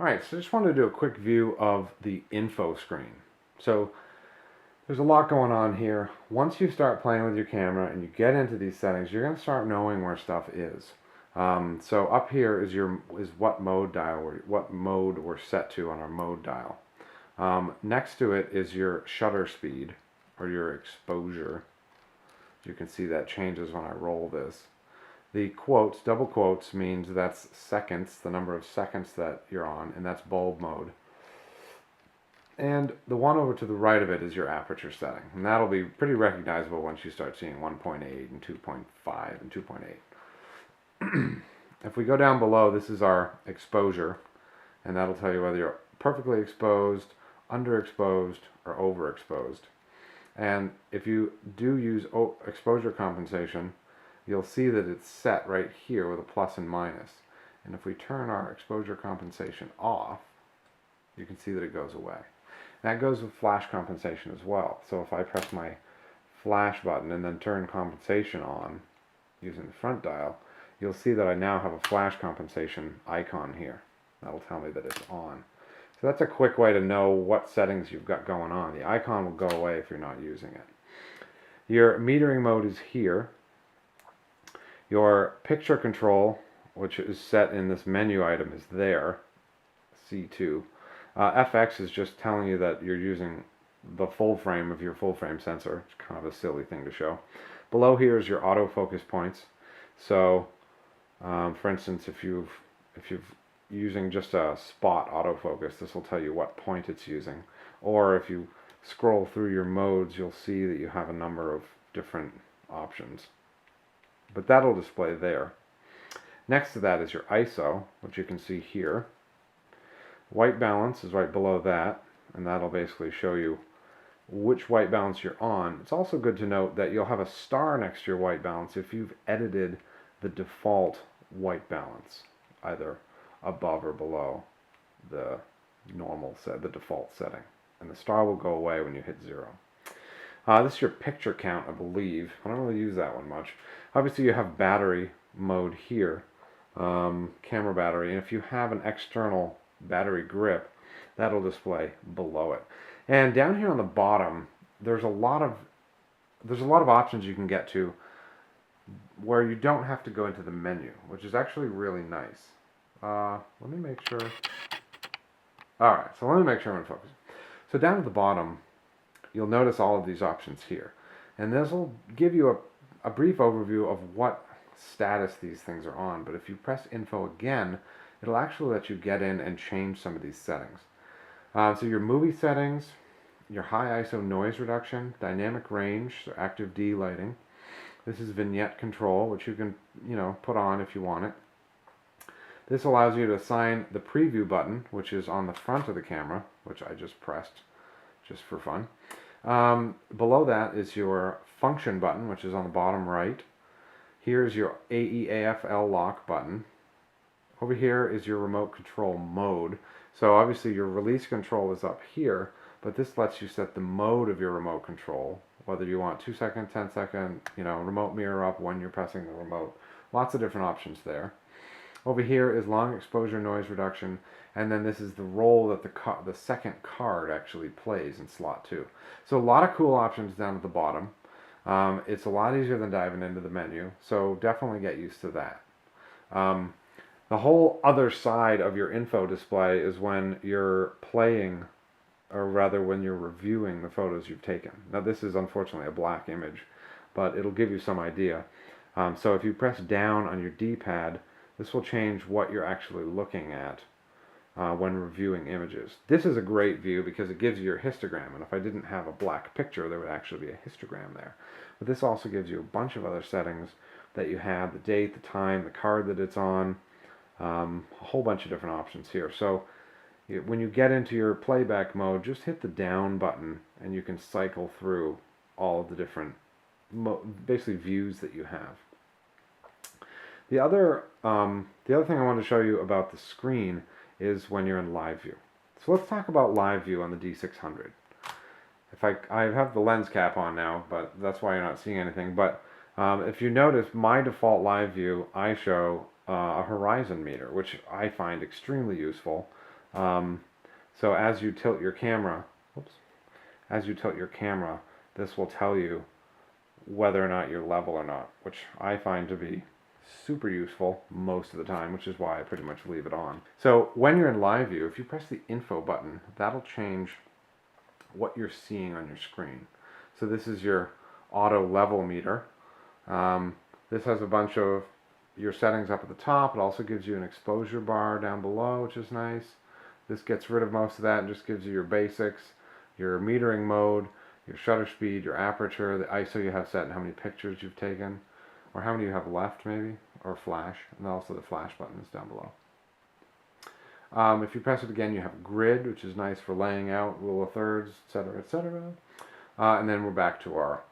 Alright, so I just wanted to do a quick view of the info screen. So there's a lot going on here. Once you start playing with your camera and you get into these settings, you're going to start knowing where stuff is. So up here is what mode we're set to on our mode dial. Next to it is your shutter speed or your exposure. You can see that changes when I roll this. The quotes, double quotes, means that's seconds, the number of seconds that you're on, and that's bulb mode. And the one over to the right of it is your aperture setting, and that'll be pretty recognizable once you start seeing 1.8 and 2.5 and 2.8. If we go down below, this is our exposure, and that'll tell you whether you're perfectly exposed, underexposed, or overexposed. And if you do use exposure compensation, you'll see that it's set right here with a plus and minus. And if we turn our exposure compensation off, you can see that it goes away. That goes with flash compensation as well. So if I press my flash button and then turn compensation on using the front dial, you'll see that I now have a flash compensation icon here. That'll tell me that it's on. So that's a quick way to know what settings you've got going on. The icon will go away if you're not using it. Your metering mode is here. Your picture control, which is set in this menu item, is there, C2. FX is just telling you that you're using the full frame of your full frame sensor. It's kind of a silly thing to show. Below here is your autofocus points. So, for instance, if you're using just a spot autofocus, this will tell you what point it's using. Or if you scroll through your modes, you'll see that you have a number of different options. But that'll display there. Next to that is your ISO, which you can see here. White balance is right below that, and that'll basically show you which white balance you're on. It's also good to note that you'll have a star next to your white balance if you've edited the default white balance, either above or below the the default setting. And the star will go away when you hit 0. This is your picture count, I believe. I don't really use that one much. Obviously you have battery mode here, camera battery, and if you have an external battery grip, that'll display below it. And down here on the bottom, there's a lot of options you can get to where you don't have to go into the menu, which is actually really nice. Let me make sure. Alright, so let me make sure I'm in focus. So down at the bottom, you'll notice all of these options here. And this will give you a brief overview of what status these things are on. But if you press info again, it'll actually let you get in and change some of these settings. So your movie settings, your high ISO noise reduction, dynamic range, so active D lighting. This is vignette control, which you can, put on if you want it. This allows you to assign the preview button, which is on the front of the camera, which I just pressed just for fun. Below that is your function button, which is on the bottom right. Here's your AEAFL lock button. Over here is your remote control mode. So obviously your release control is up here, but this lets you set the mode of your remote control, whether you want 2 second, 10 second, remote mirror up when you're pressing the remote. Lots of different options there. Over here is long exposure noise reduction, and then this is the role that the second card actually plays in slot 2. So a lot of cool options down at the bottom. It's a lot easier than diving into the menu, so definitely get used to that. The whole other side of your info display is when you're playing, or rather when you're reviewing the photos you've taken. Now this is unfortunately a black image, but it'll give you some idea. So if you press down on your D-pad, this will change what you're actually looking at when reviewing images. This is a great view because it gives you your histogram, and if I didn't have a black picture, there would actually be a histogram there. But this also gives you a bunch of other settings that you have, the date, the time, the card that it's on, a whole bunch of different options here. So when you get into your playback mode, just hit the down button and you can cycle through all of the different basically views that you have. The other thing I wanted to show you about the screen is when you're in live view. So let's talk about live view on the D600. If I have the lens cap on now, but that's why you're not seeing anything. But if you notice, my default live view, I show a horizon meter, which I find extremely useful. So as you tilt your camera, whoops, as you tilt your camera, this will tell you whether or not you're level or not, which I find to be super useful most of the time, which is why I pretty much leave it on. So when you're in live view, if you press the info button, that'll change what you're seeing on your screen. So this is your auto level meter. This has a bunch of your settings up at the top. It also gives you an exposure bar down below, which is nice. This gets rid of most of that and just gives you your basics, your metering mode, your shutter speed, your aperture, the ISO you have set, and how many pictures you've taken, or how many you have left maybe, or flash, and also the flash button is down below. If you press it again, you have grid, which is nice for laying out, rule of thirds, etc., etc. And then we're back to our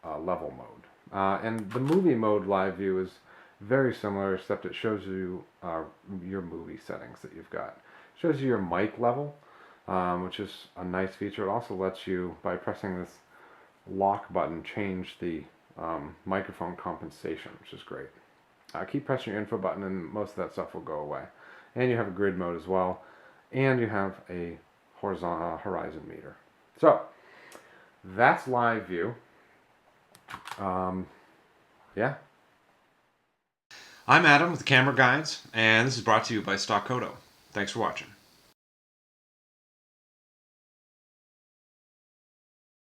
level mode. And the movie mode live view is very similar, except it shows you your movie settings that you've got. It shows you your mic level, which is a nice feature. It also lets you, by pressing this lock button, change the microphone compensation, which is great. Keep pressing your info button and most of that stuff will go away. And you have a grid mode as well. And you have a horizon meter. So, that's live view. Yeah. I'm Adam with Camera Guides, and this is brought to you by Stockoto. Thanks for watching.